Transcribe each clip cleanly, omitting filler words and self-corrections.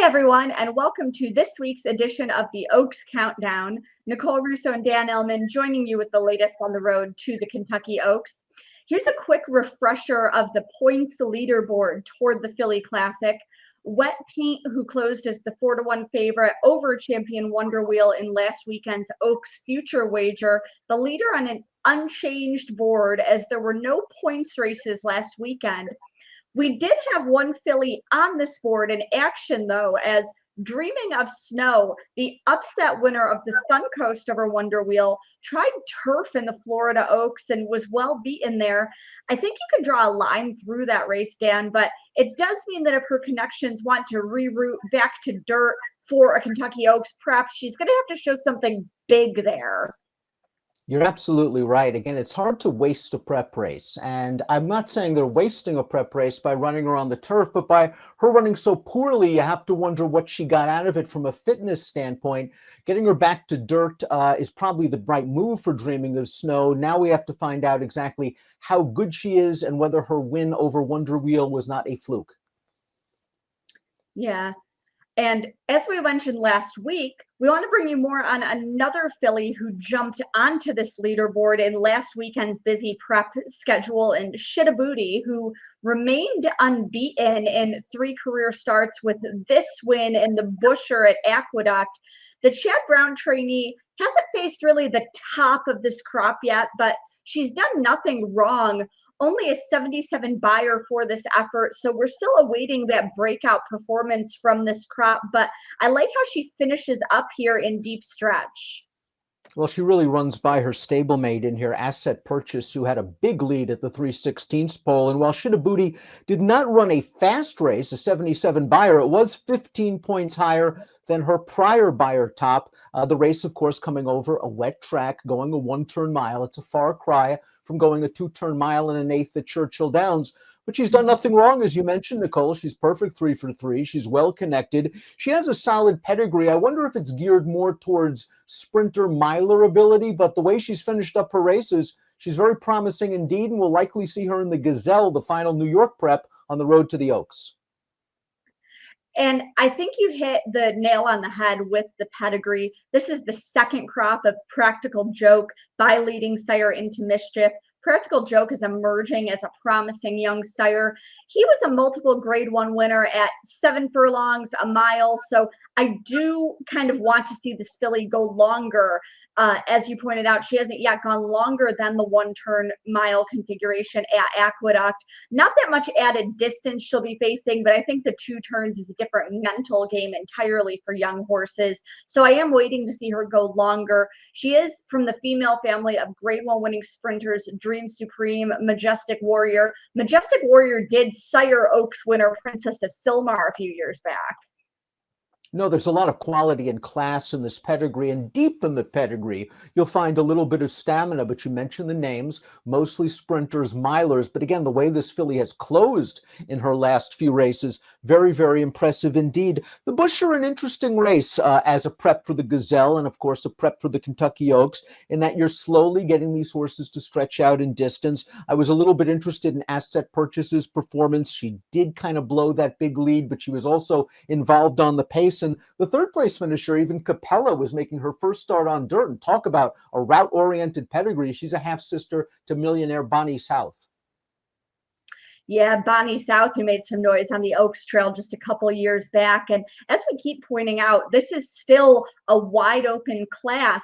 everyone, and welcome to this week's edition of the Oaks Countdown. Nicole, Russo, and Dan Illman joining you with the latest on the road to the Kentucky Oaks. Here's a quick refresher of the points leaderboard toward the Philly Classic. Wet Paint, who closed as the 4-1 favorite over champion Wonder Wheel in last weekend's Oaks Future wager, the leader on an unchanged board as there were no points races last weekend. We did have one filly on this board in action, though, as Dreaming of Snow, the upset winner of the Suncoast over Wonder Wheel, tried turf in the Florida Oaks and was well beaten there. I think you can draw a line through that race, Dan, but it does mean that if her connections want to reroute back to dirt for a Kentucky Oaks prep, she's going to have to show something big there. You're absolutely right. Again, it's hard to waste a prep race. And I'm not saying they're wasting a prep race by running her on the turf, but by her running so poorly, you have to wonder what she got out of it from a fitness standpoint. Getting her back to dirt is probably the right move for Dreaming of Snow. Now we have to find out exactly how good she is and whether her win over Wonder Wheel was not a fluke. Yeah. And as we mentioned last week, we want to bring you more on another filly who jumped onto this leaderboard in last weekend's busy prep schedule, and Shitabuti, who remained unbeaten in 3 career starts with this win in the Busher at Aqueduct. The Chad Brown trainee hasn't faced really the top of this crop yet, but she's done nothing wrong. Only a 77 buyer for this effort, so we're still awaiting that breakout performance from this crop, but I like how she finishes up here in deep stretch. Well, she really runs by her stablemate in here, Asset Purchase, who had a big lead at the 3/16 pole. And while Shitabuti did not run a fast race, a 77 buyer, it was 15 points higher than her prior buyer top. The race, of course, coming over a wet track, going a 1-turn mile. It's a far cry from going a 2-turn mile and an 1/8 at Churchill Downs. But she's done nothing wrong, as you mentioned, Nicole. She's perfect 3 for 3. She's well connected. She has a solid pedigree. I wonder if it's geared more towards sprinter miler ability, but the way she's finished up her races, she's very promising indeed, and we'll likely see her in the Gazelle, the final New York prep, on the road to the Oaks. And I think you hit the nail on the head with the pedigree. This is the second crop of Practical Joke by leading sire Into Mischief. Practical Joke is emerging as a promising young sire. He was a multiple grade 1 winner at 7 furlongs, a mile. So I do kind of want to see this filly go longer. As you pointed out, she hasn't yet gone longer than the 1-turn mile configuration at Aqueduct. Not that much added distance she'll be facing, but I think the 2 turns is a different mental game entirely for young horses. So I am waiting to see her go longer. She is from the female family of grade 1 winning sprinters, Dream Supreme, Majestic Warrior. Majestic Warrior did sire Oaks winner Princess of Silmar a few years back. No, there's a lot of quality and class in this pedigree, and deep in the pedigree, you'll find a little bit of stamina, but you mentioned the names, mostly sprinters, milers. But again, the way this filly has closed in her last few races, very, very impressive indeed. The Busher, an interesting race as a prep for the Gazelle and, of course, a prep for the Kentucky Oaks, in that you're slowly getting these horses to stretch out in distance. I was a little bit interested in Asset Purchase's performance. She did kind of blow that big lead, but she was also involved on the pace. And the 3rd place finisher, even Capella, was making her first start on dirt. And talk about a route-oriented pedigree. She's a half-sister to millionaire Bonnie South. Yeah, Bonnie South, who made some noise on the Oaks Trail just a couple years back. And as we keep pointing out, this is still a wide open class.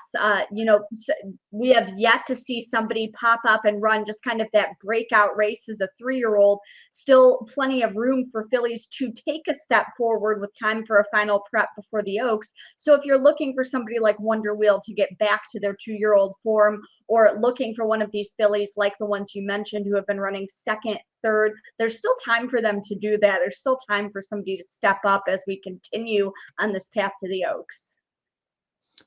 We have yet to see somebody pop up and run just kind of that breakout race as a 3-year-old. Still plenty of room for fillies to take a step forward with time for a final prep before the Oaks. So if you're looking for somebody like Wonder Wheel to get back to their 2-year-old form, or looking for one of these fillies like the ones you mentioned who have been running 2nd, 3rd, there's still time for them to do that. There's still time for somebody to step up as we continue on this path to the Oaks.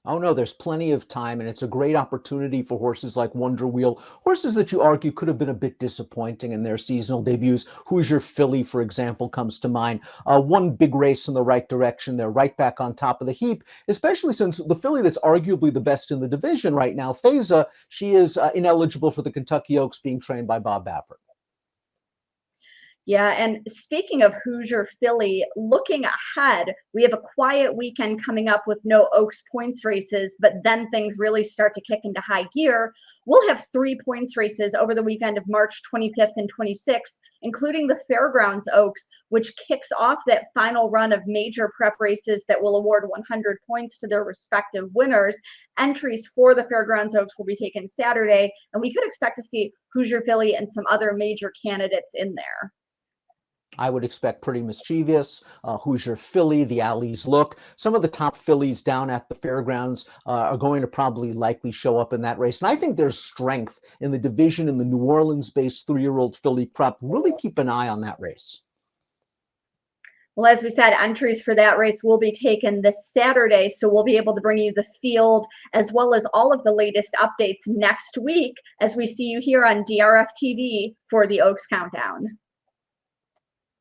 Oh, no, there's plenty of time, and it's a great opportunity for horses like Wonder Wheel, horses that you argue could have been a bit disappointing in their seasonal debuts. Who's Your Filly, for example, comes to mind. One big race in the right direction. They're right back on top of the heap, especially since the filly that's arguably the best in the division right now, Feza, she is ineligible for the Kentucky Oaks, being trained by Bob Baffert. Yeah, and speaking of Hoosier Philly, looking ahead, we have a quiet weekend coming up with no Oaks points races, but then things really start to kick into high gear. We'll have 3 points races over the weekend of March 25th and 26th, including the Fairgrounds Oaks, which kicks off that final run of major prep races that will award 100 points to their respective winners. Entries for the Fairgrounds Oaks will be taken Saturday, and we could expect to see Hoosier Philly and some other major candidates in there. I would expect Pretty Mischievous, Hoosier Philly, the Alley's Look. Some of the top fillies down at the fairgrounds are going to probably likely show up in that race. And I think there's strength in the division in the New Orleans-based 3-year-old filly prep. Really keep an eye on that race. Well, as we said, entries for that race will be taken this Saturday, so we'll be able to bring you the field as well as all of the latest updates next week as we see you here on DRFTV for the Oaks Countdown.